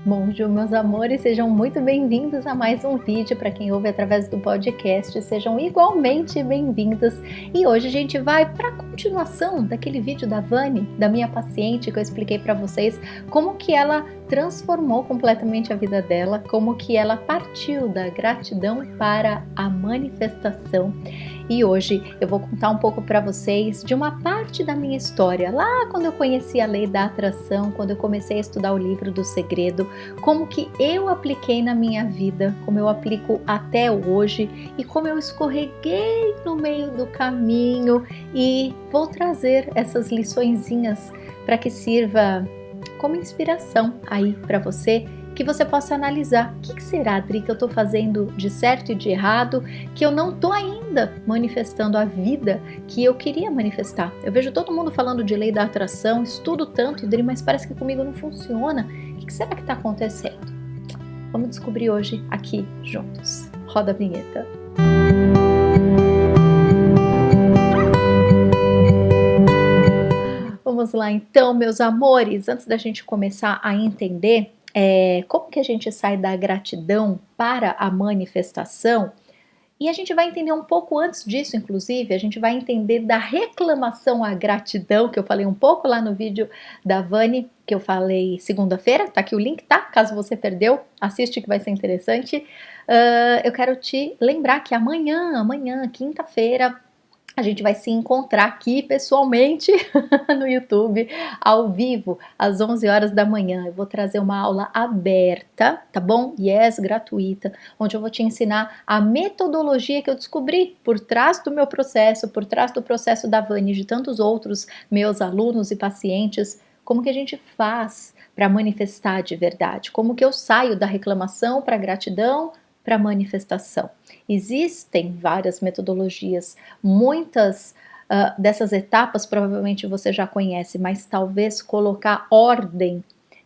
Bonjour, meus amores, sejam muito bem-vindos a mais um vídeo. Para quem ouve através do podcast, sejam igualmente bem-vindos. E hoje a gente vai para a continuação daquele vídeo da Vani, da minha paciente, que eu expliquei para vocês como que ela transformou completamente a vida dela, como que ela partiu da gratidão para a manifestação. E hoje eu vou contar um pouco para vocês de uma parte da minha história, lá quando eu conheci a lei da atração, quando eu comecei a estudar o livro do segredo, como que eu apliquei na minha vida, como eu aplico até hoje e como eu escorreguei no meio do caminho, e vou trazer essas liçõezinhas para que sirva como inspiração aí para você, que você possa analisar o que será, Adri, que eu estou fazendo de certo e de errado, que eu não estou ainda manifestando a vida que eu queria manifestar. Eu vejo todo mundo falando de lei da atração, estudo tanto, Adri, mas parece que comigo não funciona. O que será que está acontecendo? Vamos descobrir hoje aqui juntos. Roda a vinheta. Vamos lá então, meus amores, antes da gente começar a entender como que a gente sai da gratidão para a manifestação, e a gente vai entender um pouco antes disso, inclusive, a gente vai entender da reclamação à gratidão, que eu falei um pouco lá no vídeo da Vani, que eu falei segunda-feira, tá aqui o link, tá? Caso você perdeu, assiste que vai ser interessante. Eu quero te lembrar que amanhã, quinta-feira, a gente vai se encontrar aqui pessoalmente no YouTube, ao vivo, às 11 horas da manhã. Eu vou trazer uma aula aberta, tá bom? Yes, gratuita, onde eu vou te ensinar a metodologia que eu descobri por trás do meu processo, por trás do processo da Vani e de tantos outros meus alunos e pacientes, como que a gente faz para manifestar de verdade, como que eu saio da reclamação para a gratidão, para a manifestação. Existem várias metodologias, muitas dessas etapas provavelmente você já conhece, mas talvez colocar ordem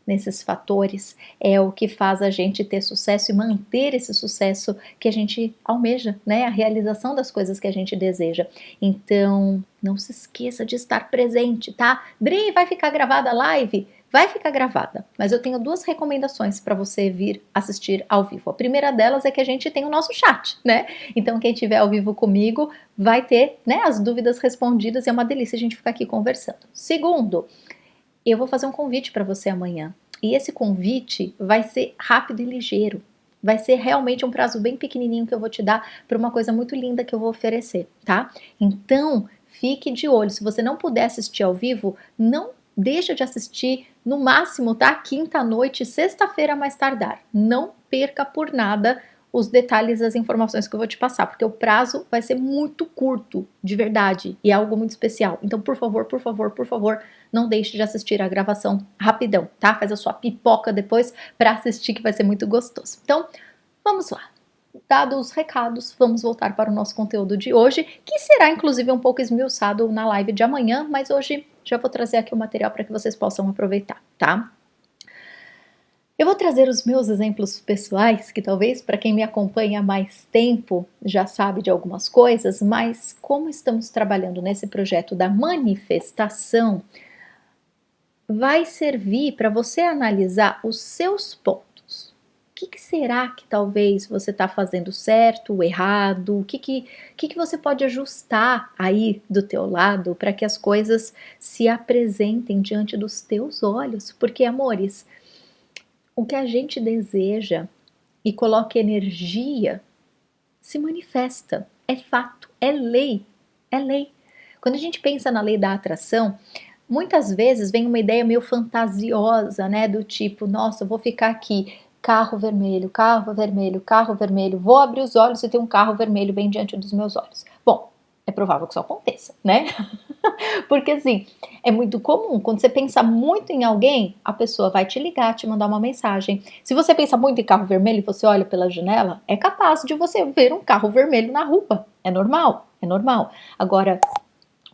nesses fatores é o que faz a gente ter sucesso e manter esse sucesso que a gente almeja, né? A realização das coisas que a gente deseja. Então, não se esqueça de estar presente, tá? Dri, vai ficar gravada a live? Vai ficar gravada, mas eu tenho duas recomendações para você vir assistir ao vivo. A primeira delas é que a gente tem o nosso chat, né? Então quem estiver ao vivo comigo vai ter, né, as dúvidas respondidas e é uma delícia a gente ficar aqui conversando. Segundo, eu vou fazer um convite para você amanhã e esse convite vai ser rápido e ligeiro. Vai ser realmente um prazo bem pequenininho que eu vou te dar para uma coisa muito linda que eu vou oferecer, tá? Então, fique de olho. Se você não puder assistir ao vivo, não deixa de assistir no máximo, tá? Quinta-noite, sexta-feira mais tardar. Não perca por nada os detalhes das informações que eu vou te passar, porque o prazo vai ser muito curto, de verdade, e é algo muito especial. Então, por favor, não deixe de assistir a gravação rapidão, tá? Faz a sua pipoca depois para assistir, que vai ser muito gostoso. Então, vamos lá. Dados os recados, vamos voltar para o nosso conteúdo de hoje, que será inclusive um pouco esmiuçado na live de amanhã, mas hoje já vou trazer aqui o material para que vocês possam aproveitar, tá? Eu vou trazer os meus exemplos pessoais, que talvez para quem me acompanha há mais tempo já sabe de algumas coisas, mas como estamos trabalhando nesse projeto da manifestação, vai servir para você analisar os seus pontos. O que será que talvez você está fazendo certo ou errado? O que você pode ajustar aí do teu lado para que as coisas se apresentem diante dos teus olhos? Porque, amores, o que a gente deseja e coloca energia se manifesta. É fato, é lei, é lei. Quando a gente pensa na lei da atração, muitas vezes vem uma ideia meio fantasiosa, né? Do tipo, nossa, eu vou ficar aqui, carro vermelho, carro vermelho, carro vermelho, vou abrir os olhos e tem um carro vermelho bem diante dos meus olhos. Bom, é provável que isso aconteça, né? Porque assim, é muito comum, quando você pensa muito em alguém, a pessoa vai te ligar, te mandar uma mensagem. Se você pensa muito em carro vermelho e você olha pela janela, é capaz de você ver um carro vermelho na rua. É normal, é normal. Agora,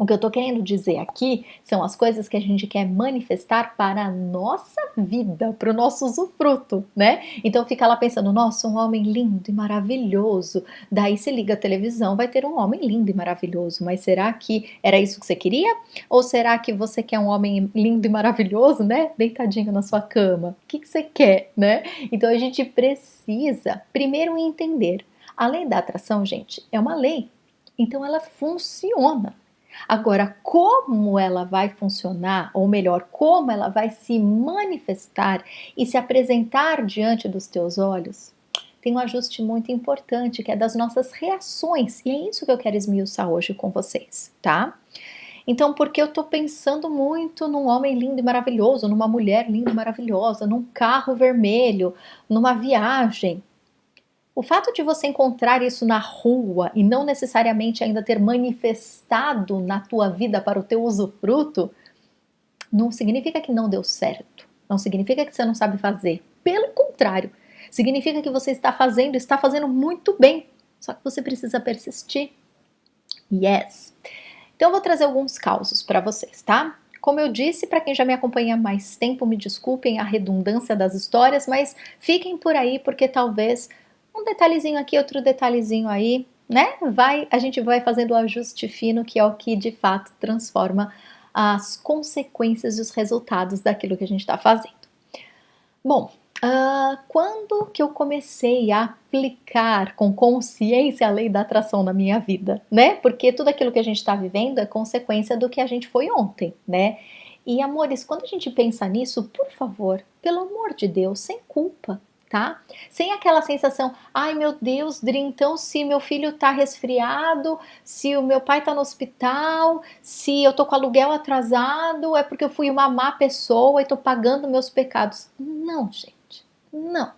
O que eu tô querendo dizer aqui são as coisas que a gente quer manifestar para a nossa vida, para o nosso usufruto, né? Então fica lá pensando, nossa, um homem lindo e maravilhoso. Daí se liga a televisão, vai ter um homem lindo e maravilhoso. Mas será que era isso que você queria? Ou será que você quer um homem lindo e maravilhoso, né? Deitadinho na sua cama? O que você quer, né? Então a gente precisa primeiro entender. A lei da atração, gente, é uma lei. Então ela funciona. Agora, como ela vai funcionar, ou melhor, como ela vai se manifestar e se apresentar diante dos teus olhos, tem um ajuste muito importante, que é das nossas reações, e é isso que eu quero esmiuçar hoje com vocês, tá? Então, porque eu tô pensando muito num homem lindo e maravilhoso, numa mulher linda e maravilhosa, num carro vermelho, numa viagem. O fato de você encontrar isso na rua e não necessariamente ainda ter manifestado na tua vida para o teu usufruto, não significa que não deu certo. Não significa que você não sabe fazer. Pelo contrário, significa que você está fazendo muito bem. Só que você precisa persistir. Yes. Então eu vou trazer alguns causos para vocês, tá? Como eu disse, para quem já me acompanha há mais tempo, me desculpem a redundância das histórias, mas fiquem por aí porque talvez um detalhezinho aqui, outro detalhezinho aí, né? A gente vai fazendo o ajuste fino, que é o que de fato transforma as consequências e os resultados daquilo que a gente está fazendo. Bom, quando que eu comecei a aplicar com consciência a lei da atração na minha vida, né? Porque tudo aquilo que a gente está vivendo é consequência do que a gente foi ontem, né? E amores, quando a gente pensa nisso, por favor, pelo amor de Deus, sem culpa, tá? Sem aquela sensação, ai meu Deus, Dri, então se meu filho tá resfriado, se o meu pai tá no hospital, se eu tô com aluguel atrasado, é porque eu fui uma má pessoa e tô pagando meus pecados. Não, gente, não.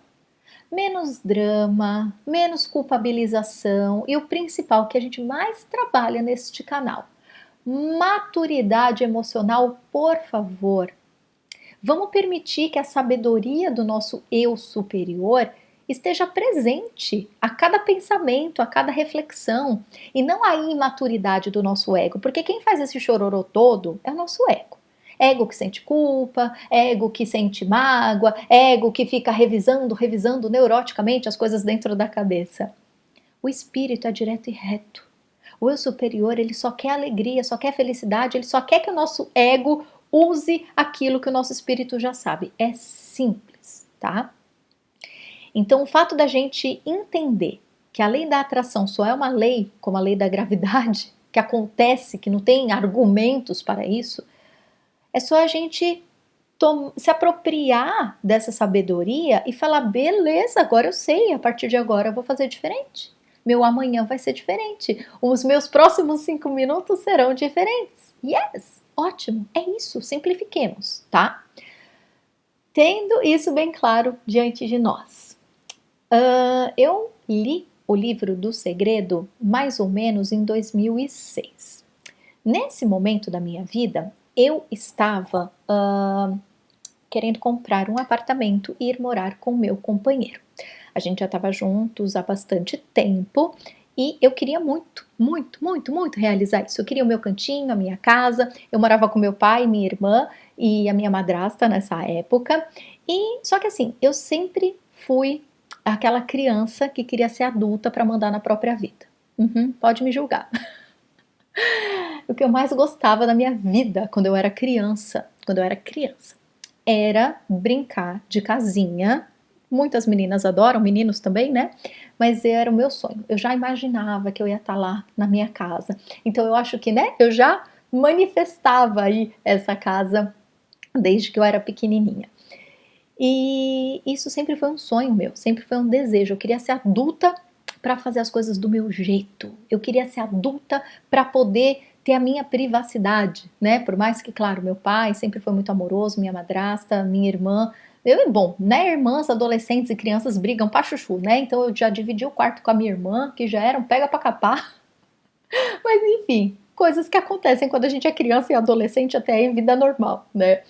Menos drama, menos culpabilização e o principal que a gente mais trabalha neste canal, maturidade emocional, por favor. Vamos permitir que a sabedoria do nosso eu superior esteja presente a cada pensamento, a cada reflexão, e não a imaturidade do nosso ego, porque quem faz esse chororô todo é o nosso ego. Ego que sente culpa, ego que sente mágoa, ego que fica revisando neuroticamente as coisas dentro da cabeça. O espírito é direto e reto. O eu superior, ele só quer alegria, só quer felicidade, ele só quer que o nosso ego use aquilo que o nosso espírito já sabe. É simples, tá? Então, o fato da gente entender que a lei da atração só é uma lei, como a lei da gravidade, que acontece, que não tem argumentos para isso, é só a gente se apropriar dessa sabedoria e falar, beleza, agora eu sei, a partir de agora eu vou fazer diferente. Meu amanhã vai ser diferente. Os meus próximos 5 minutos serão diferentes. Yes, ótimo, é isso, simplifiquemos, tá? Tendo isso bem claro diante de nós. Eu li o livro do Segredo mais ou menos em 2006. Nesse momento da minha vida, eu estava querendo comprar um apartamento e ir morar com meu companheiro. A gente já estava juntos há bastante tempo e eu queria muito, muito, muito, muito realizar isso. Eu queria o meu cantinho, a minha casa. Eu morava com meu pai, minha irmã e a minha madrasta nessa época. E só que assim, eu sempre fui aquela criança que queria ser adulta para mandar na própria vida. Pode me julgar. O que eu mais gostava da minha vida quando eu era criança, era brincar de casinha. Muitas meninas adoram, meninos também, né? Mas era o meu sonho. Eu já imaginava que eu ia estar lá na minha casa. Então eu acho que, né, eu já manifestava aí essa casa desde que eu era pequenininha. E isso sempre foi um sonho meu, sempre foi um desejo. Eu queria ser adulta para fazer as coisas do meu jeito. Eu queria ser adulta para poder ter a minha privacidade, né? Por mais que, claro, meu pai sempre foi muito amoroso, minha madrasta, minha irmã. Bom, né? Irmãs, adolescentes e crianças brigam pra chuchu, né? Então eu já dividi o quarto com a minha irmã, que já era um pega pra capar. Mas enfim, coisas que acontecem quando a gente é criança e adolescente, até em vida normal, né?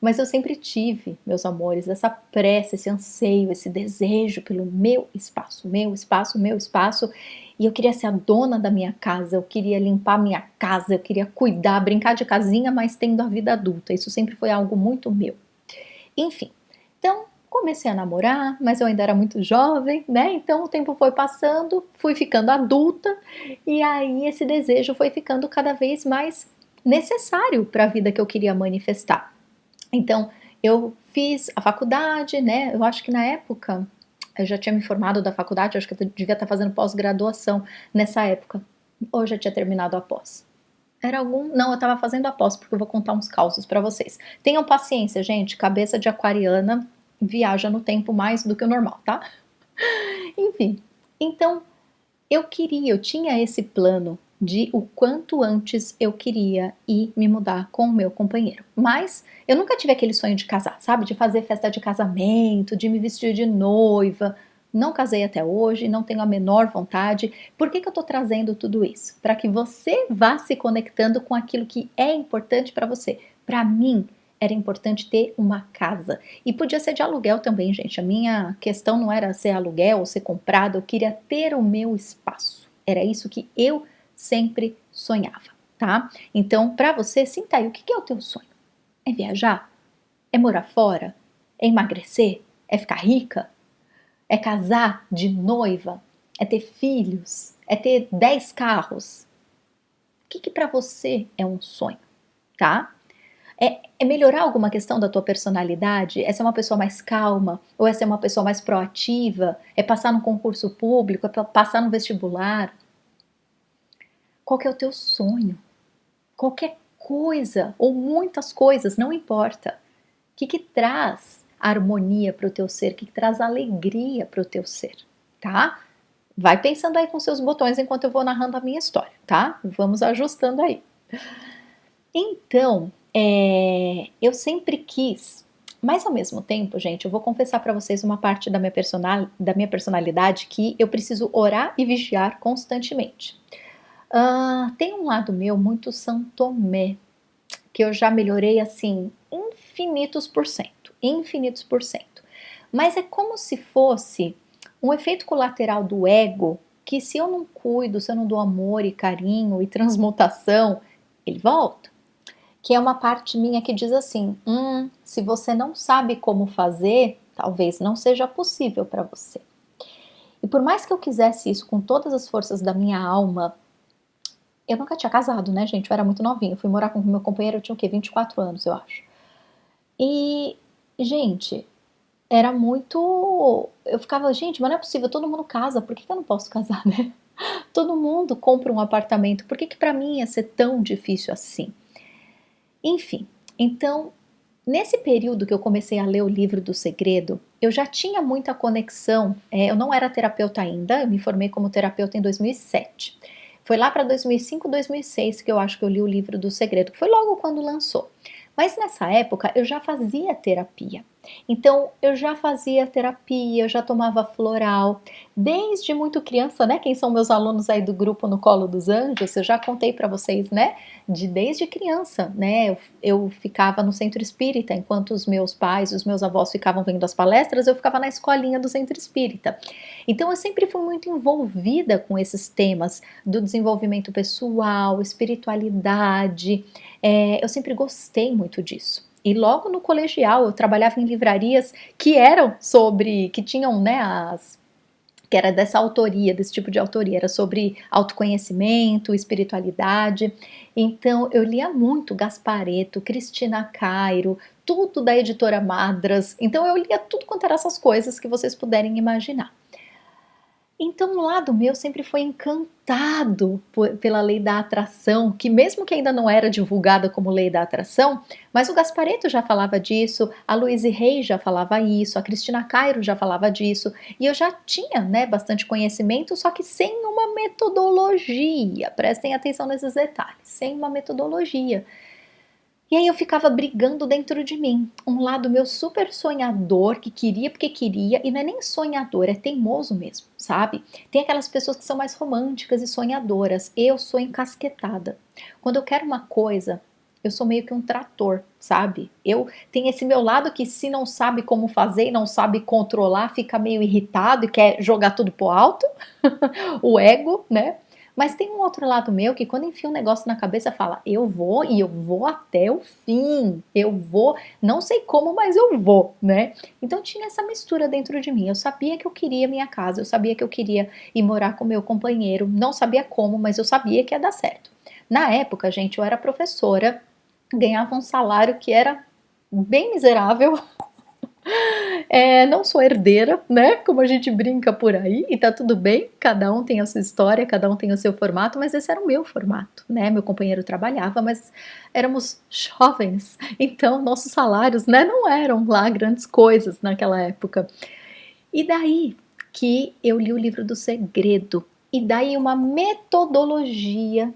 Mas eu sempre tive, meus amores, essa pressa, esse anseio, esse desejo pelo meu espaço, meu espaço, meu espaço. E eu queria ser a dona da minha casa, eu queria limpar minha casa, eu queria cuidar, brincar de casinha, mas tendo a vida adulta. Isso sempre foi algo muito meu. Enfim, então comecei a namorar, mas eu ainda era muito jovem, né? Então o tempo foi passando, fui ficando adulta e aí esse desejo foi ficando cada vez mais necessário para a vida que eu queria manifestar. Então eu fiz a faculdade, né? Eu acho que na época eu já tinha me formado da faculdade, eu acho que eu devia estar fazendo pós-graduação nessa época. Ou já tinha terminado a pós. Era algum. Não, eu estava fazendo a pós, porque eu vou contar uns causos para vocês. Tenham paciência, gente. Cabeça de aquariana viaja no tempo mais do que o normal, tá? Enfim. Então, eu tinha esse plano de o quanto antes eu queria ir me mudar com o meu companheiro. Mas eu nunca tive aquele sonho de casar, sabe? De fazer festa de casamento, de me vestir de noiva. Não casei até hoje, não tenho a menor vontade. Por que eu tô trazendo tudo isso? Para que você vá se conectando com aquilo que é importante para você. Para mim, era importante ter uma casa. E podia ser de aluguel também, gente. A minha questão não era ser aluguel ou ser comprado, eu queria ter o meu espaço. Era isso que eu sempre sonhava, tá? Então, para você, sinta aí, o que é o teu sonho? É viajar? É morar fora? É emagrecer? É ficar rica? É casar de noiva? É ter filhos? É ter 10 carros? O que para você é um sonho, tá? É melhorar alguma questão da tua personalidade? É ser uma pessoa mais calma? Ou é ser uma pessoa mais proativa? É passar no concurso público? É passar no vestibular? Qual que é o teu sonho? Qualquer coisa ou muitas coisas, não importa. O que traz harmonia para o teu ser? O que traz alegria para o teu ser? Tá? Vai pensando aí com seus botões enquanto eu vou narrando a minha história, tá? Vamos ajustando aí. Então, eu sempre quis, mas ao mesmo tempo, gente, eu vou confessar para vocês uma parte da minha personalidade que eu preciso orar e vigiar constantemente. Tem um lado meu muito São Tomé, que eu já melhorei assim, infinitos por cento. Mas é como se fosse um efeito colateral do ego, que se eu não cuido, se eu não dou amor e carinho e transmutação, ele volta. Que é uma parte minha que diz assim: se você não sabe como fazer, talvez não seja possível para você. E por mais que eu quisesse isso com todas as forças da minha alma, eu nunca tinha casado, né, gente? Eu era muito novinha. Eu fui morar com o meu companheiro, eu tinha o quê? 24 anos, eu acho. E, gente, era muito. Eu ficava, gente, mas não é possível, todo mundo casa, por que eu não posso casar, né? Todo mundo compra um apartamento, por que pra mim ia ser tão difícil assim? Enfim, então, nesse período que eu comecei a ler o livro do Segredo, eu já tinha muita conexão. Eu não era terapeuta ainda, eu me formei como terapeuta em 2007. Foi lá para 2005, 2006 que eu acho que eu li o livro do Segredo, que foi logo quando lançou. Mas nessa época eu já fazia terapia. Então eu já fazia terapia, eu já tomava floral, desde muito criança, né? Quem são meus alunos aí do grupo No Colo dos Anjos, eu já contei para vocês, né? Desde criança, né? Eu ficava no centro espírita, enquanto os meus pais, os meus avós ficavam vendo as palestras, eu ficava na escolinha do centro espírita. Então eu sempre fui muito envolvida com esses temas do desenvolvimento pessoal, espiritualidade. Eu sempre gostei muito disso. E logo no colegial eu trabalhava em livrarias que eram sobre, que tinham, né, que era dessa autoria, desse tipo de autoria, era sobre autoconhecimento, espiritualidade. Então eu lia muito Gasparetto, Cristina Cairo, tudo da editora Madras. Então eu lia tudo quanto eram essas coisas que vocês puderem imaginar. Então, um lado meu sempre foi encantado pela lei da atração, que mesmo que ainda não era divulgada como lei da atração, mas o Gasparetto já falava disso, a Louise Hay já falava isso, a Cristina Cairo já falava disso, e eu já tinha, né, bastante conhecimento, só que sem uma metodologia. Prestem atenção nesses detalhes, sem uma metodologia. E aí eu ficava brigando dentro de mim. Um lado meu super sonhador, que queria porque queria, e não é nem sonhador, é teimoso mesmo, sabe? Tem aquelas pessoas que são mais românticas e sonhadoras. Eu sou encasquetada. Quando eu quero uma coisa, Eu sou meio que um trator, sabe? Eu tenho esse meu lado que se não sabe como fazer e não sabe controlar, fica meio irritado e quer jogar tudo pro alto, o ego, né? Mas tem um outro lado meu que quando enfia um negócio na cabeça fala, eu vou e eu vou até o fim, eu vou, não sei como, mas eu vou, né? Então tinha essa mistura dentro de mim. Eu sabia que eu queria minha casa, eu sabia que eu queria ir morar com meu companheiro, não sabia como, mas eu sabia que ia dar certo. Na época, gente, eu era professora, ganhava um salário que era bem miserável. Não sou herdeira, né? Como a gente brinca por aí, e tá tudo bem, cada um tem a sua história, cada um tem o seu formato, mas esse era o meu formato, né? Meu companheiro trabalhava, mas éramos jovens, então nossos salários, né, não eram lá grandes coisas naquela época. E daí que eu li o livro do segredo, e daí uma metodologia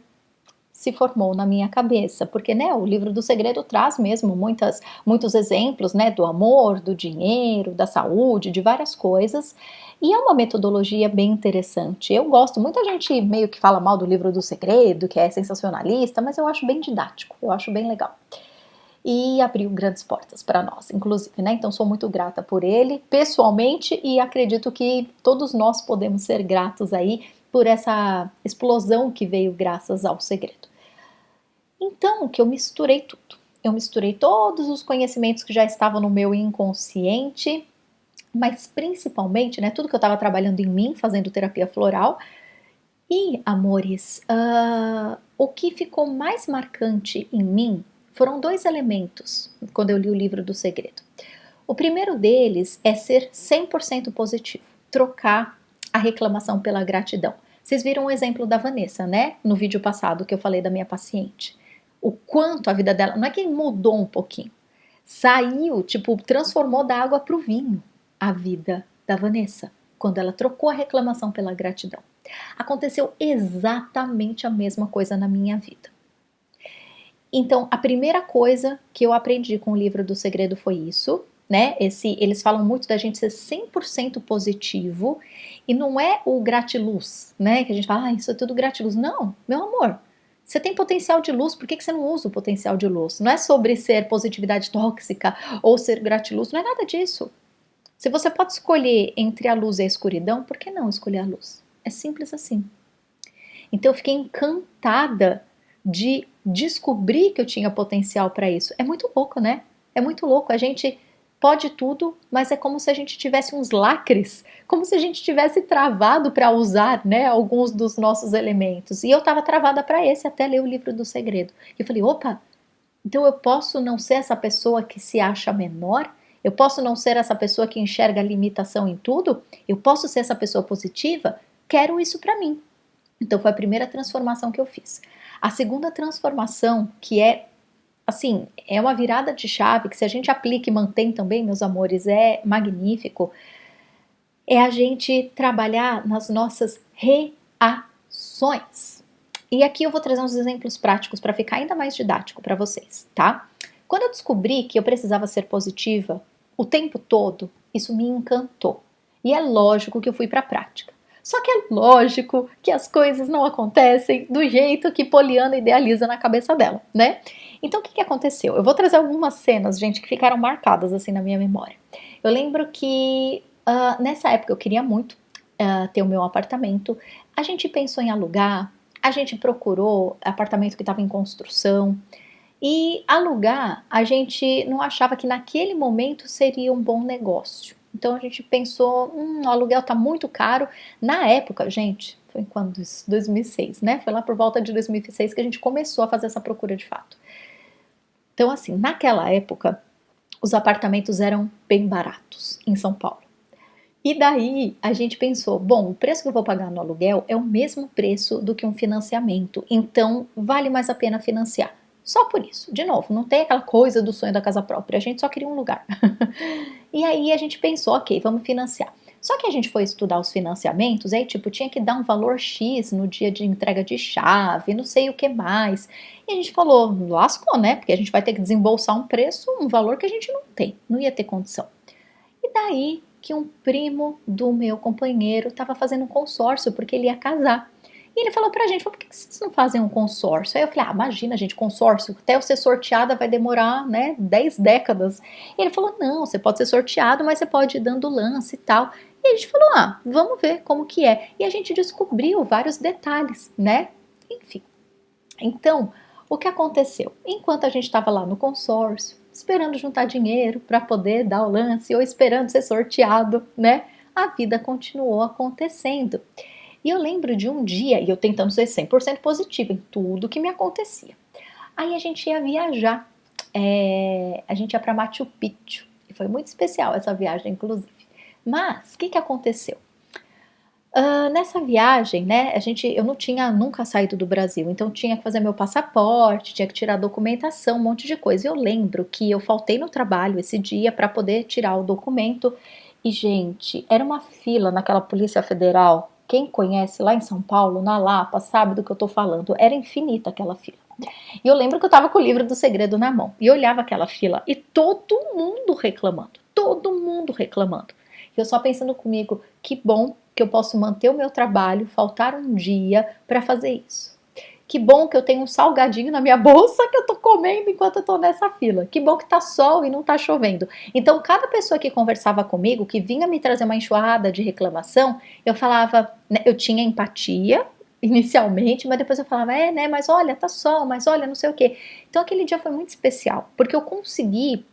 se formou na minha cabeça, porque né, o livro do segredo traz mesmo muitos exemplos, né, do amor, do dinheiro, da saúde, de várias coisas, e é uma metodologia bem interessante. Eu gosto, muita gente meio que fala mal do livro do segredo, que é sensacionalista, mas eu acho bem didático, eu acho bem legal. E abriu grandes portas para nós, inclusive, né? Então sou muito grata por ele, pessoalmente, e acredito que todos nós podemos ser gratos aí por essa explosão que veio graças ao segredo. Então, que eu misturei tudo. Eu misturei todos os conhecimentos que já estavam no meu inconsciente, mas principalmente, né, tudo que eu estava trabalhando em mim, fazendo terapia floral. E, amores, o que ficou mais marcante em mim foram dois elementos quando eu li o livro do segredo. O primeiro deles é ser 100% positivo, trocar a reclamação pela gratidão. Vocês viram o exemplo da Vanessa, né? No vídeo passado que eu falei da minha paciente. O quanto a vida dela, não é que mudou um pouquinho, saiu, tipo, transformou da água para o vinho a vida da Vanessa, quando ela trocou a reclamação pela gratidão. Aconteceu exatamente a mesma coisa na minha vida. Então, a primeira coisa que eu aprendi com o livro do segredo foi isso, né? Eles falam muito da gente ser 100% positivo e não é o gratiluz, né? Que a gente fala, isso é tudo gratiluz. Não, meu amor, você tem potencial de luz, por que você não usa o potencial de luz? Não é sobre ser positividade tóxica ou ser gratiluz, não é nada disso. Se você pode escolher entre a luz e a escuridão, por que não escolher a luz? É simples assim. Então eu fiquei encantada de descobrir que eu tinha potencial para isso. É muito louco, né? É muito louco. A gente pode tudo, mas é como se a gente tivesse uns lacres, como se a gente tivesse travado para usar, né, alguns dos nossos elementos. E eu estava travada para esse até ler o livro do segredo. E eu falei, opa, então eu posso não ser essa pessoa que se acha menor? Eu posso não ser essa pessoa que enxerga a limitação em tudo? Eu posso ser essa pessoa positiva? Quero isso para mim. Então foi a primeira transformação que eu fiz. A segunda transformação, que é assim, é uma virada de chave que se a gente aplica e mantém também, meus amores, é magnífico, é a gente trabalhar nas nossas reações. E aqui eu vou trazer uns exemplos práticos para ficar ainda mais didático para vocês, tá? Quando eu descobri que eu precisava ser positiva o tempo todo, isso me encantou. E é lógico que eu fui para a prática. Só que é lógico que as coisas não acontecem do jeito que Poliana idealiza na cabeça dela, né? Então o que aconteceu? Eu vou trazer algumas cenas, gente, que ficaram marcadas assim na minha memória. Eu lembro que nessa época eu queria muito ter o meu apartamento. A gente pensou em alugar, a gente procurou apartamento que estava em construção. E alugar, a gente não achava que naquele momento seria um bom negócio. Então a gente pensou, o aluguel está muito caro. Na época, gente, foi quando isso? 2006, né? Foi lá por volta de 2006 que a gente começou a fazer essa procura de fato. Então assim, naquela época, os apartamentos eram bem baratos em São Paulo. E daí a gente pensou, bom, o preço que eu vou pagar no aluguel é o mesmo preço do que um financiamento, então vale mais a pena financiar. Só por isso, de novo, não tem aquela coisa do sonho da casa própria, a gente só queria um lugar. E aí a gente pensou, ok, vamos financiar. Só que a gente foi estudar os financiamentos, aí tipo, tinha que dar um valor X no dia de entrega de chave, não sei o que mais. E a gente falou, lascou, né? Porque a gente vai ter que desembolsar um preço, um valor que a gente não tem, não ia ter condição. E daí que um primo do meu companheiro estava fazendo um consórcio porque ele ia casar. E ele falou pra gente, falou, por que vocês não fazem um consórcio? Aí eu falei, imagina, gente, consórcio, até eu ser sorteada vai demorar, né, 10 décadas. E ele falou, não, você pode ser sorteado, mas você pode ir dando lance e tal. E a gente falou, vamos ver como que é. E a gente descobriu vários detalhes, né? Enfim. Então, o que aconteceu? Enquanto a gente estava lá no consórcio, esperando juntar dinheiro para poder dar o lance ou esperando ser sorteado, né? A vida continuou acontecendo. E eu lembro de um dia, e eu tentando ser 100% positiva em tudo que me acontecia. Aí a gente ia viajar, a gente ia para Machu Picchu, e foi muito especial essa viagem, inclusive. Mas, o que aconteceu? Nessa viagem, né, eu não tinha nunca saído do Brasil, então tinha que fazer meu passaporte, tinha que tirar documentação, um monte de coisa. Eu lembro que eu faltei no trabalho esse dia para poder tirar o documento e, gente, era uma fila naquela Polícia Federal. Quem conhece lá em São Paulo, na Lapa, sabe do que eu tô falando. Era infinita aquela fila. E eu lembro que eu tava com o livro do segredo na mão e eu olhava aquela fila e todo mundo reclamando, todo mundo reclamando. E eu só pensando comigo, que bom que eu posso manter o meu trabalho, faltar um dia para fazer isso. Que bom que eu tenho um salgadinho na minha bolsa que eu tô comendo enquanto eu tô nessa fila. Que bom que tá sol e não tá chovendo. Então, cada pessoa que conversava comigo, que vinha me trazer uma enxurrada de reclamação, eu falava, né, eu tinha empatia inicialmente, mas depois eu falava, né, mas olha, tá sol, mas olha, não sei o quê. Então, aquele dia foi muito especial, porque eu consegui,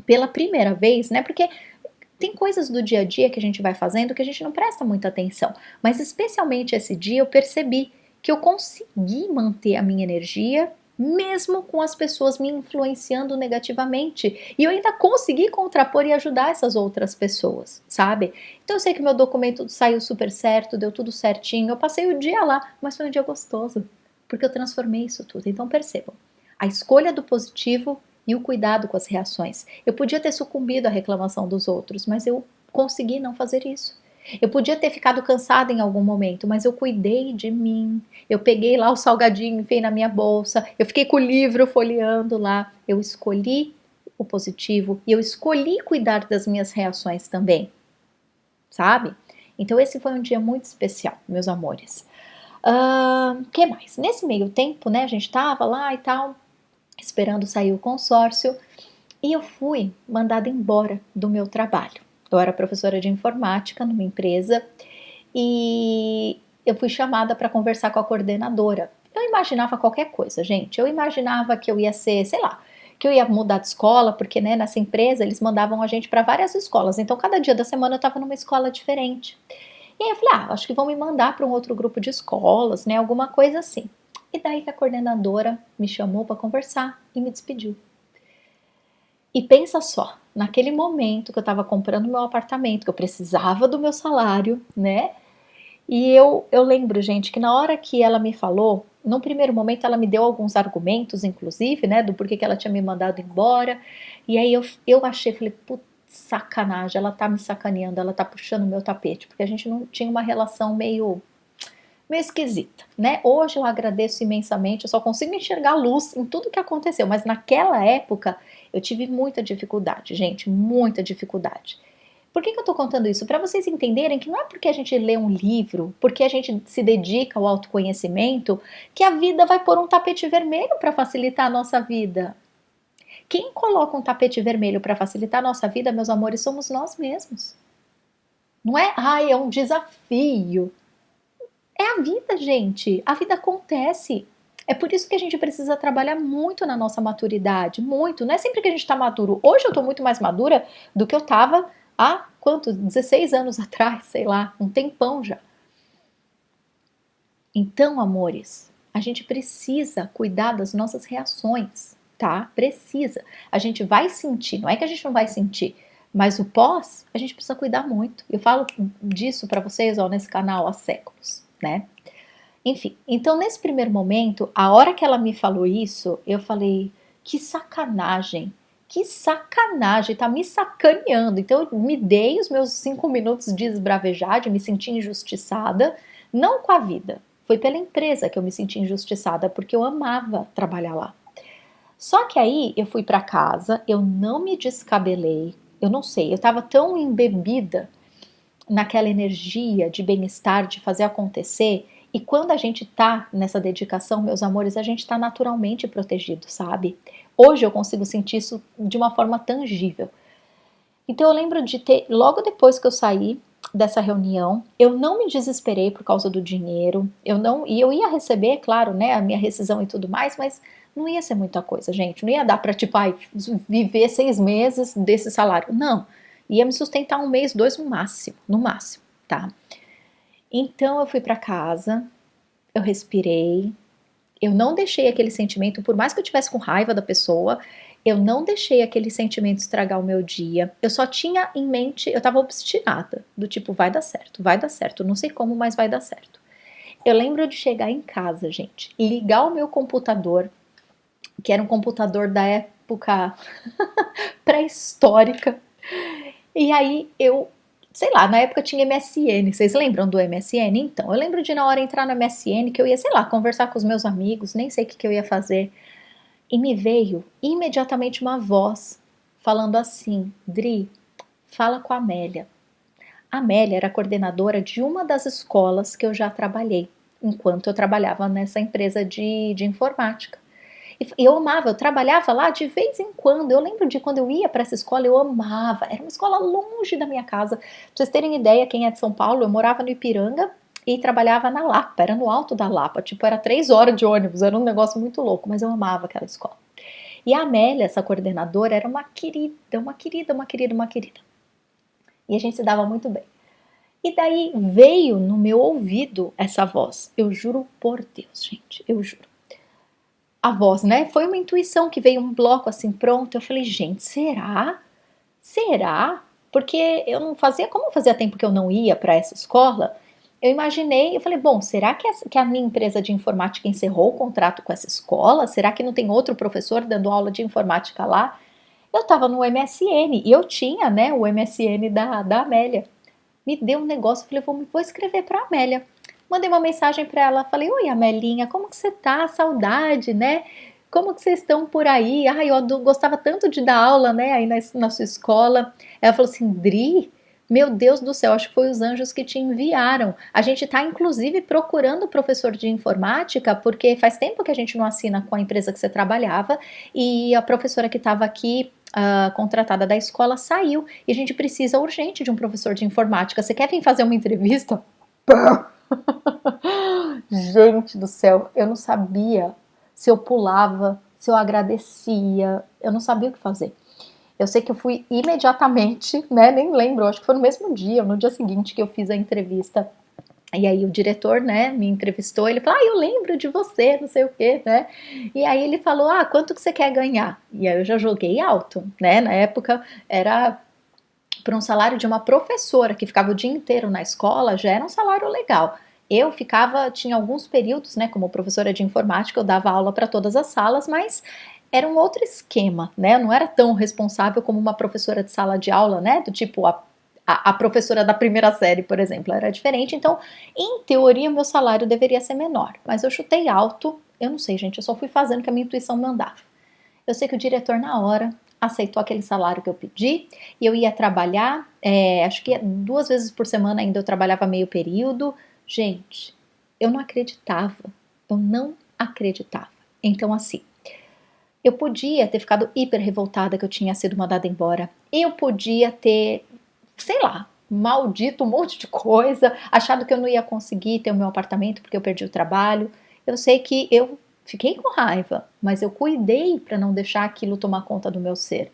pela primeira vez, né, porque tem coisas do dia a dia que a gente vai fazendo que a gente não presta muita atenção, mas especialmente esse dia eu percebi que eu consegui manter a minha energia mesmo com as pessoas me influenciando negativamente. E eu ainda consegui contrapor e ajudar essas outras pessoas, sabe? Então eu sei que meu documento saiu super certo, deu tudo certinho, eu passei o dia lá, mas foi um dia gostoso, porque eu transformei isso tudo. Então percebam, a escolha do positivo e o cuidado com as reações. Eu podia ter sucumbido à reclamação dos outros, mas eu consegui não fazer isso. Eu podia ter ficado cansada em algum momento, mas eu cuidei de mim. Eu peguei lá o salgadinho, enfiei na minha bolsa, eu fiquei com o livro folheando lá. Eu escolhi o positivo e eu escolhi cuidar das minhas reações também, sabe? Então esse foi um dia muito especial, meus amores. Que mais? Nesse meio tempo, né, a gente tava lá e tal, esperando sair o consórcio, e eu fui mandada embora do meu trabalho. Eu era professora de informática numa empresa e eu fui chamada para conversar com a coordenadora. Eu imaginava qualquer coisa, gente. Eu imaginava que eu ia ser, sei lá, que eu ia mudar de escola, porque né, nessa empresa eles mandavam a gente para várias escolas. Então, cada dia da semana eu estava numa escola diferente. E aí eu falei, acho que vão me mandar para um outro grupo de escolas, né, alguma coisa assim. E daí que a coordenadora me chamou para conversar e me despediu. E pensa só, naquele momento que eu estava comprando meu apartamento, que eu precisava do meu salário, né? E eu lembro, gente, que na hora que ela me falou, num primeiro momento ela me deu alguns argumentos, inclusive, né, do porquê que ela tinha me mandado embora. E aí eu achei, falei, putz, sacanagem, ela tá me sacaneando, ela tá puxando o meu tapete, porque a gente não tinha uma relação meio esquisita, né? Hoje eu agradeço imensamente, eu só consigo enxergar luz em tudo que aconteceu, mas naquela época eu tive muita dificuldade, gente, muita dificuldade. Por que eu tô contando isso? Para vocês entenderem que não é porque a gente lê um livro, porque a gente se dedica ao autoconhecimento, que a vida vai pôr um tapete vermelho para facilitar a nossa vida. Quem coloca um tapete vermelho para facilitar a nossa vida, meus amores, somos nós mesmos. Não é, é um desafio. É a vida, gente. A vida acontece. É por isso que a gente precisa trabalhar muito na nossa maturidade, muito. Não é sempre que a gente está maduro. Hoje eu estou muito mais madura do que eu estava há quantos? 16 anos atrás, sei lá, um tempão já. Então, amores, a gente precisa cuidar das nossas reações, tá? Precisa. A gente vai sentir, não é que a gente não vai sentir, mas o pós, a gente precisa cuidar muito. Eu falo disso para vocês, ó, nesse canal há séculos, né? Enfim, então nesse primeiro momento, a hora que ela me falou isso, eu falei, que sacanagem, tá me sacaneando. Então eu me dei os meus 5 minutos de esbravejar, de me sentir injustiçada, não com a vida, foi pela empresa que eu me senti injustiçada, porque eu amava trabalhar lá. Só que aí eu fui para casa, eu não me descabelei, eu não sei, eu tava tão embebida naquela energia de bem-estar, de fazer acontecer, E quando a gente tá nessa dedicação, meus amores, a gente tá naturalmente protegido, sabe? Hoje eu consigo sentir isso de uma forma tangível. Então eu lembro de ter, logo depois que eu saí dessa reunião, eu não me desesperei por causa do dinheiro, e eu ia receber, claro, né, a minha rescisão e tudo mais, mas não ia ser muita coisa, gente, não ia dar pra, tipo, ai, viver 6 meses desse salário, não, ia me sustentar um mês, dois no máximo, tá? Então eu fui pra casa, eu respirei, eu não deixei aquele sentimento, por mais que eu tivesse com raiva da pessoa, eu não deixei aquele sentimento estragar o meu dia. Eu só tinha em mente, eu tava obstinada, do tipo, vai dar certo, não sei como, mas vai dar certo. Eu lembro de chegar em casa, gente, ligar o meu computador, que era um computador da época pré-histórica, e aí eu, sei lá, na época tinha MSN, vocês lembram do MSN? Então, eu lembro de na hora entrar no MSN, que eu ia, sei lá, conversar com os meus amigos, nem sei o que eu ia fazer. E me veio imediatamente uma voz falando assim: Dri, fala com a Amélia. A Amélia era coordenadora de uma das escolas que eu já trabalhei, enquanto eu trabalhava nessa empresa de informática. E eu amava, eu trabalhava lá de vez em quando. Eu lembro de quando eu ia para essa escola, eu amava. Era uma escola longe da minha casa. Pra vocês terem ideia, quem é de São Paulo, eu morava no Ipiranga e trabalhava na Lapa, era no alto da Lapa. Tipo, era 3 horas de ônibus, era um negócio muito louco, mas eu amava aquela escola. E a Amélia, essa coordenadora, era uma querida, uma querida, uma querida, uma querida. E a gente se dava muito bem. E daí veio no meu ouvido essa voz. Eu juro por Deus, gente, eu juro. A voz, né? Foi uma intuição que veio um bloco assim pronto. Eu falei, gente, será? Será? Porque eu não fazia, como fazia tempo que eu não ia para essa escola, eu imaginei, eu falei, bom, será que a minha empresa de informática encerrou o contrato com essa escola? Será que não tem outro professor dando aula de informática lá? Eu estava no MSN e eu tinha, né, o MSN da Amélia. Me deu um negócio, eu falei, vou escrever para a Amélia. Mandei uma mensagem para ela, falei, oi Amelinha, como que você tá? Saudade, né? Como que vocês estão por aí? Ai, eu gostava tanto de dar aula, né, aí na sua escola. Ela falou assim, Dri, meu Deus do céu, acho que foi os anjos que te enviaram. A gente está, inclusive, procurando professor de informática, porque faz tempo que a gente não assina com a empresa que você trabalhava, e a professora que estava aqui, contratada da escola, saiu, e a gente precisa urgente de um professor de informática. Você quer vir fazer uma entrevista? Gente do céu, eu não sabia se eu pulava, se eu agradecia, eu não sabia o que fazer. Eu sei que eu fui imediatamente, né? Nem lembro, acho que foi no mesmo dia, ou no dia seguinte que eu fiz a entrevista. E aí o diretor, né, me entrevistou, ele falou, eu lembro de você, não sei o quê, né? E aí ele falou, quanto que você quer ganhar? E aí eu já joguei alto, né? Na época era para um salário de uma professora que ficava o dia inteiro na escola, já era um salário legal. Eu ficava, tinha alguns períodos, né, como professora de informática, eu dava aula para todas as salas, mas era um outro esquema, né? Eu não era tão responsável como uma professora de sala de aula, né? Do tipo a professora da primeira série, por exemplo, era diferente. Então, em teoria, meu salário deveria ser menor, mas eu chutei alto. Eu não sei, gente, eu só fui fazendo o que a minha intuição mandava. Eu sei que o diretor, na hora, aceitou aquele salário que eu pedi e eu ia trabalhar, acho que 2 vezes por semana ainda eu trabalhava meio período. Gente, eu não acreditava, eu não acreditava. Então, assim, eu podia ter ficado hiper revoltada que eu tinha sido mandada embora, eu podia ter, sei lá, maldito um monte de coisa, achado que eu não ia conseguir ter o meu apartamento porque eu perdi o trabalho. Eu sei que eu fiquei com raiva, mas eu cuidei para não deixar aquilo tomar conta do meu ser.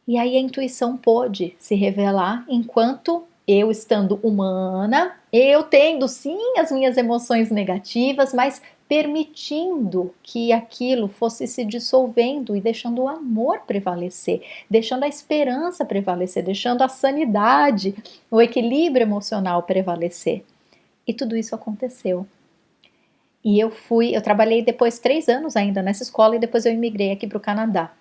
E aí a intuição pôde se revelar enquanto eu estando humana, eu tendo sim as minhas emoções negativas, mas permitindo que aquilo fosse se dissolvendo e deixando o amor prevalecer, deixando a esperança prevalecer, deixando a sanidade, o equilíbrio emocional prevalecer. E tudo isso aconteceu. E eu trabalhei depois 3 anos ainda nessa escola e depois eu imigrei aqui para o Canadá.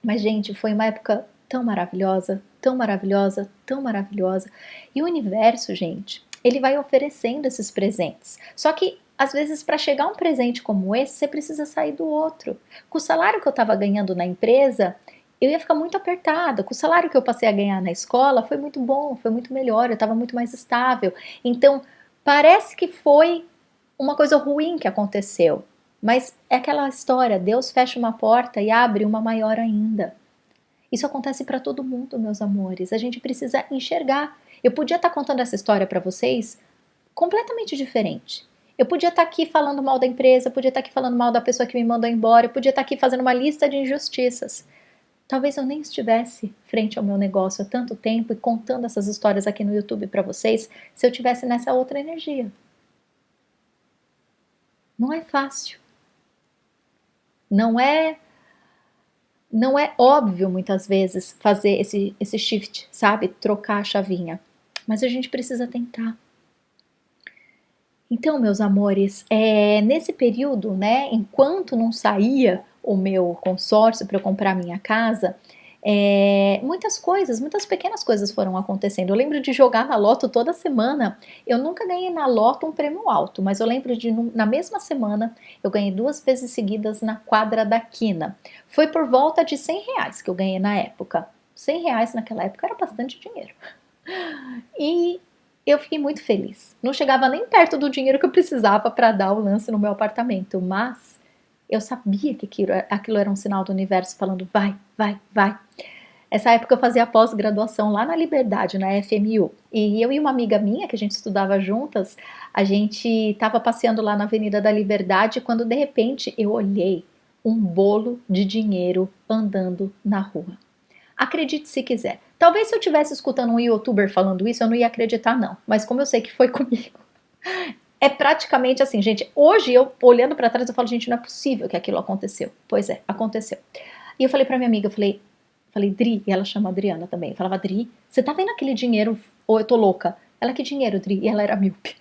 Mas, gente, foi uma época tão maravilhosa, tão maravilhosa, tão maravilhosa. E o universo, gente, ele vai oferecendo esses presentes. Só que, às vezes, para chegar a um presente como esse, você precisa sair do outro. Com o salário que eu estava ganhando na empresa, eu ia ficar muito apertada. Com o salário que eu passei a ganhar na escola, foi muito bom, foi muito melhor, eu estava muito mais estável. Então, parece que foi uma coisa ruim que aconteceu. Mas é aquela história, Deus fecha uma porta e abre uma maior ainda. Isso acontece para todo mundo, meus amores. A gente precisa enxergar. Eu podia estar contando essa história para vocês completamente diferente. Eu podia estar aqui falando mal da empresa, podia estar aqui falando mal da pessoa que me mandou embora, eu podia estar aqui fazendo uma lista de injustiças. Talvez eu nem estivesse frente ao meu negócio há tanto tempo e contando essas histórias aqui no YouTube para vocês se eu tivesse nessa outra energia. Não é fácil. Não é óbvio muitas vezes fazer esse shift, sabe? Trocar a chavinha. Mas a gente precisa tentar. Então, meus amores, nesse período, né, enquanto não saía o meu consórcio para eu comprar minha casa, muitas pequenas coisas foram acontecendo. Eu lembro de jogar na loto toda semana. Eu nunca ganhei na loto um prêmio alto, mas eu lembro de, na mesma semana, eu ganhei 2 vezes seguidas na quadra da quina. Foi por volta de R$ 100 que eu ganhei na época. R$ 100 naquela época era bastante dinheiro. E eu fiquei muito feliz. Não chegava nem perto do dinheiro que eu precisava para dar o lance no meu apartamento, mas eu sabia que aquilo era um sinal do universo falando vai, vai, vai. Essa época eu fazia pós-graduação lá na Liberdade, na FMU. E eu e uma amiga minha, que a gente estudava juntas, a gente estava passeando lá na Avenida da Liberdade quando de repente eu olhei um bolo de dinheiro andando na rua. Acredite se quiser. Talvez se eu estivesse escutando um youtuber falando isso, eu não ia acreditar não. Mas como eu sei que foi comigo, é praticamente assim, gente. Hoje eu olhando para trás eu falo, gente, não é possível que aquilo aconteceu. Pois é, aconteceu. E eu falei para minha amiga, eu falei, Dri, e ela chama Adriana também. Eu falava, Dri, você tá vendo aquele dinheiro ou eu tô louca? Ela, que dinheiro, Dri? E ela era míope.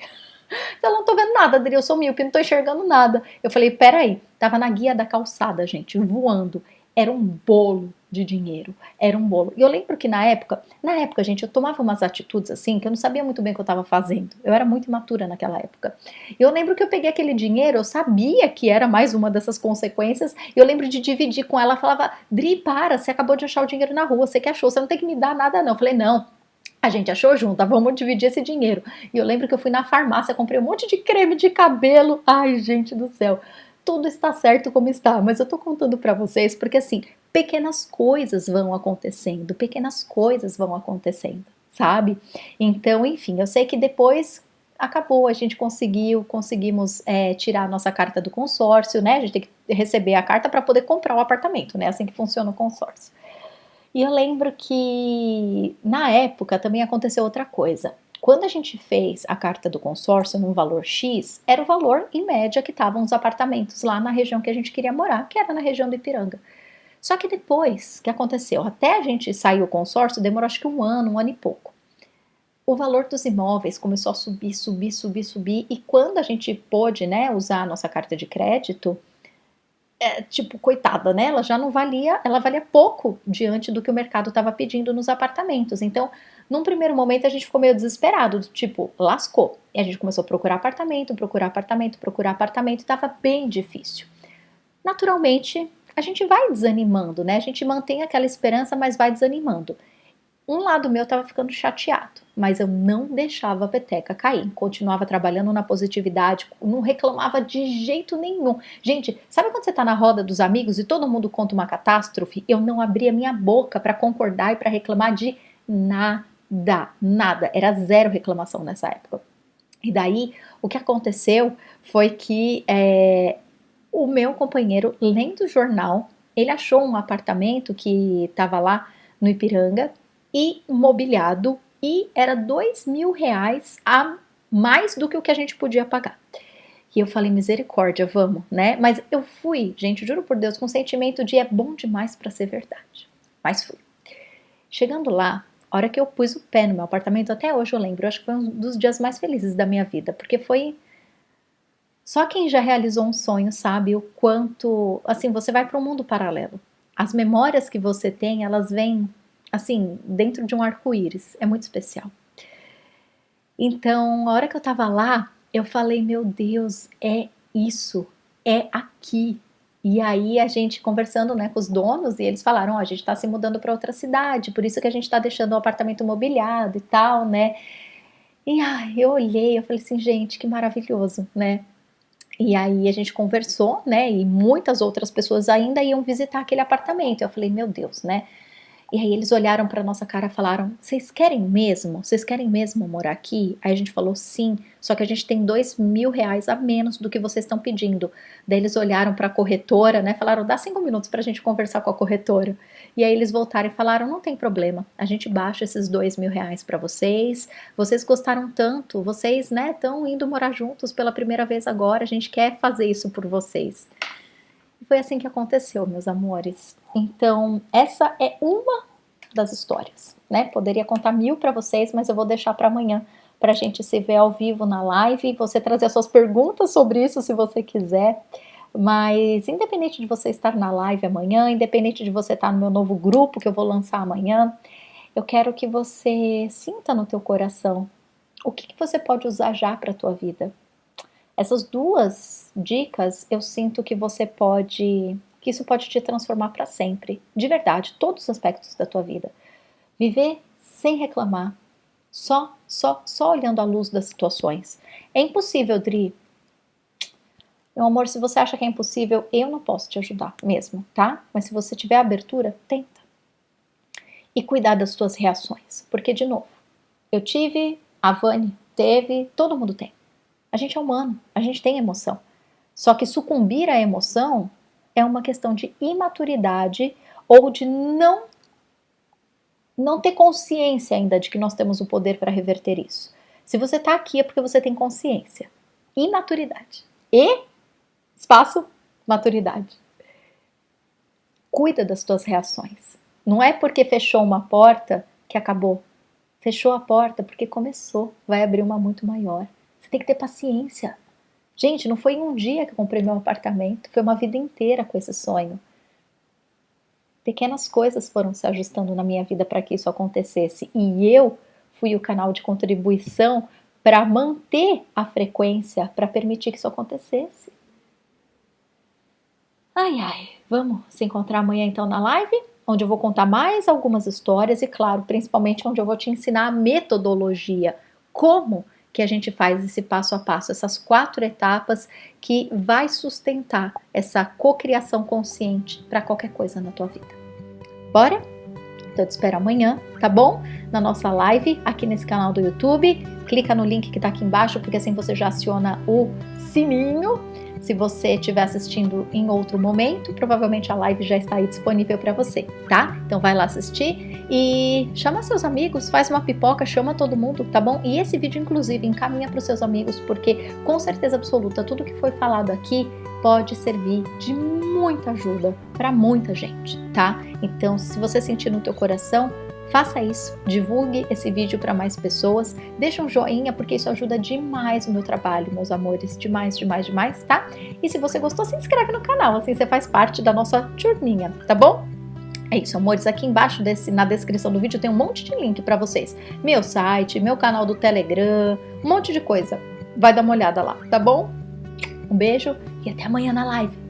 Eu não tô vendo nada, Dri, eu sou míope, não tô enxergando nada. Eu falei, peraí, tava na guia da calçada, gente, voando. Era um bolo de dinheiro, era um bolo. E eu lembro que na época, gente, eu tomava umas atitudes assim, que eu não sabia muito bem o que eu tava fazendo. Eu era muito imatura naquela época. Eu lembro que eu peguei aquele dinheiro, eu sabia que era mais uma dessas consequências, e eu lembro de dividir com ela, falava, Dri, para, você acabou de achar o dinheiro na rua, você que achou, você não tem que me dar nada não. Eu falei, não, a gente achou junto, vamos dividir esse dinheiro. E eu lembro que eu fui na farmácia, comprei um monte de creme de cabelo. Ai, gente do céu. Tudo está certo como está, mas eu tô contando para vocês porque assim, pequenas coisas vão acontecendo, sabe? Então, enfim, eu sei que depois acabou, a gente conseguimos tirar a nossa carta do consórcio, né? A gente tem que receber a carta para poder comprar o apartamento, né? Assim que funciona o consórcio. E eu lembro que na época também aconteceu outra coisa. Quando a gente fez a carta do consórcio num valor X, era o valor em média que estavam os apartamentos lá na região que a gente queria morar, que era na região do Ipiranga. Só que depois que aconteceu, até a gente sair o consórcio, demorou acho que um ano e pouco. O valor dos imóveis começou a subir, subir, subir, subir, e quando a gente pôde, né, usar a nossa carta de crédito, tipo, coitada, né? Ela já não valia, ela valia pouco diante do que o mercado estava pedindo nos apartamentos. Então, num primeiro momento, a gente ficou meio desesperado, tipo, lascou. E a gente começou a procurar apartamento, e estava bem difícil. Naturalmente, a gente vai desanimando, né? A gente mantém aquela esperança, mas vai desanimando. Um lado meu estava ficando chateado, mas eu não deixava a peteca cair. Continuava trabalhando na positividade, não reclamava de jeito nenhum. Gente, sabe quando você está na roda dos amigos e todo mundo conta uma catástrofe? Eu não abria minha boca para concordar e para reclamar de nada, nada. Era zero reclamação nessa época. E daí, o que aconteceu foi que o meu companheiro, lendo o jornal, ele achou um apartamento que estava lá no Ipiranga, e mobiliado, e era R$ 2.000 a mais do que o que a gente podia pagar. E eu falei, misericórdia, vamos, né? Mas eu fui, gente, juro por Deus, com o sentimento de é bom demais para ser verdade. Mas fui. Chegando lá, a hora que eu pus o pé no meu apartamento, até hoje eu lembro, eu acho que foi um dos dias mais felizes da minha vida, porque foi... Só quem já realizou um sonho sabe o quanto, assim, você vai para um mundo paralelo. As memórias que você tem, elas vêm assim, dentro de um arco-íris. É muito especial. Então, a hora que eu tava lá, eu falei, meu Deus, é isso, é aqui. E aí a gente conversando, né, com os donos, e eles falaram, a gente tá se mudando para outra cidade, por isso que a gente tá deixando o apartamento mobiliado e tal, né? E ai, eu olhei, eu falei assim, gente, que maravilhoso, né? E aí a gente conversou, né? E muitas outras pessoas ainda iam visitar aquele apartamento. Eu falei, meu Deus, né? E aí eles olharam para nossa cara e falaram: Vocês querem mesmo? Vocês querem mesmo morar aqui? Aí a gente falou sim, só que a gente tem R$ 2.000 a menos do que vocês estão pedindo. Daí eles olharam para a corretora, né? Falaram: Dá 5 minutos para a gente conversar com a corretora. E aí eles voltaram e falaram: Não tem problema, a gente baixa esses R$ 2.000 para vocês. Vocês gostaram tanto, vocês, né, estão indo morar juntos pela primeira vez agora. A gente quer fazer isso por vocês. E foi assim que aconteceu, meus amores. Então, essa é uma das histórias, né? Poderia contar 1000 para vocês, mas eu vou deixar para amanhã, para a gente se ver ao vivo na live, você trazer as suas perguntas sobre isso, se você quiser. Mas, independente de você estar na live amanhã, independente de você estar no meu novo grupo que eu vou lançar amanhã, eu quero que você sinta no teu coração o que você pode usar já para a tua vida. Essas duas dicas, eu sinto que que isso pode te transformar para sempre, de verdade, todos os aspectos da tua vida. Viver sem reclamar, só olhando a luz das situações. É impossível, Dri. Meu amor, se você acha que é impossível, eu não posso te ajudar mesmo, tá? Mas se você tiver abertura, tenta. E cuidar das tuas reações, porque, de novo, eu tive, a Vani teve, todo mundo tem. A gente é humano, a gente tem emoção. Só que sucumbir à emoção é uma questão de imaturidade ou de não ter consciência ainda de que nós temos o poder para reverter isso. Se você está aqui é porque você tem consciência. Imaturidade. E espaço, maturidade. Cuida das tuas reações. Não é porque fechou uma porta que acabou. Fechou a porta porque começou. Vai abrir uma muito maior. Você tem que ter paciência. Gente, não foi em um dia que eu comprei meu apartamento, foi uma vida inteira com esse sonho. Pequenas coisas foram se ajustando na minha vida para que isso acontecesse. E eu fui o canal de contribuição para manter a frequência, para permitir que isso acontecesse. Ai, vamos se encontrar amanhã então na live, onde eu vou contar mais algumas histórias e, claro, principalmente onde eu vou te ensinar a metodologia, como que a gente faz esse passo a passo, essas 4 etapas que vai sustentar essa cocriação consciente para qualquer coisa na tua vida. Bora? Então eu te espero amanhã, tá bom? Na nossa live aqui nesse canal do YouTube. Clica no link que tá aqui embaixo, porque assim você já aciona o sininho. Se você estiver assistindo em outro momento, provavelmente a live já está aí disponível para você, tá? Então vai lá assistir e chama seus amigos, faz uma pipoca, chama todo mundo, tá bom? E esse vídeo, inclusive, encaminha para os seus amigos, porque com certeza absoluta, tudo que foi falado aqui pode servir de muita ajuda para muita gente, tá? Então, se você sentir no teu coração, faça isso, divulgue esse vídeo para mais pessoas, deixa um joinha porque isso ajuda demais o meu trabalho, meus amores, demais, tá? E se você gostou, se inscreve no canal, assim você faz parte da nossa turminha, tá bom? É isso, amores, aqui embaixo na descrição do vídeo tem um monte de link para vocês, meu site, meu canal do Telegram, um monte de coisa, vai dar uma olhada lá, tá bom? Um beijo e até amanhã na live.